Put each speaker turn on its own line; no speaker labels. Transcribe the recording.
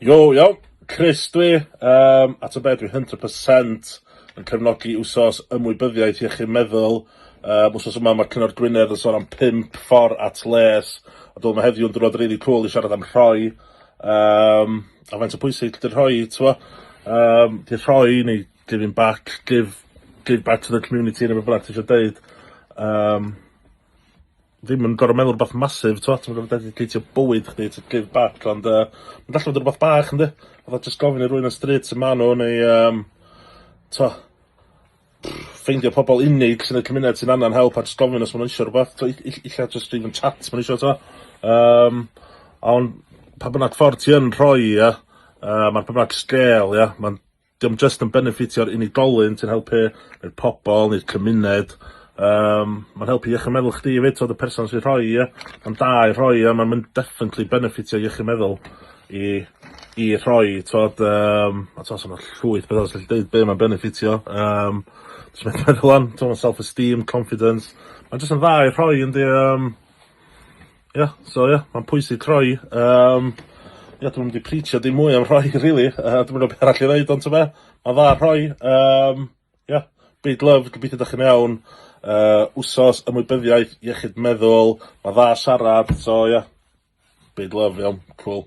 Iawn, Chris dwi, at y beth dwi 100% yn cefnogi wsos ymwybyddiaeth iechyd meddwl. Wsos yma mae'r Cyngor Gwynedd yn sôn am 5 ffordd at les, a dwi'n heddiw yn dod really cool i siarad am rhoi, a faint o bwysig di'r rhoi, t'wo? Di'r rhoi neu giving back, give back to the community neu beth bynnag ti isio deud. Ddim yn gor'o' meddwl rwbath massive, t'wo', ti'm yn gor'o' dedicateio bywyd chdi to give back, ond ma'n gallu fod yn rwbath bach yndi? Fatha jyst gofyn i rywun yn stryd sy'n ma' nw neu t'wo' ffeindio pobol unig sy'n y cymuned sy'n angan help a jyst gofyn os ma' nw isio rwbath, t'wo' illa jyst even chat ma' nw isio, t'wo'. Ond pa bynnag ffordd ti yn rhoi ma'r pa bynnag scale diom jyst yn benefitio'r unigolyn sy'n helpu neu'r pobol neu'r cymuned, ma'n helpu iechyd meddwl chdi efyd, t'wod y person sy'n rhoi ma'n da i rhoi ma'n mynd definitely benefitio iechyd meddwl i rhoi, t'wod a t'wod so ma' llwyth beth arall gallu deud be' ma'n benefitio, jyst mynd meddwl am, t'wod self-esteem, confidence, ma'n jyst yn dda i rhoi yndi, ma'n pwysig rhoi, dwi'm mynd i preachio dim mwy am rhoi rili, dwi'm yn gwbo be' arall i ddeud ond t'mo' ma'n dda rhoi, big love, gobeithio dach chi'n iawn, wsos ymwybyddiaeth iechyd meddwl, ma'n dda siarad, so big love, iawn, cool.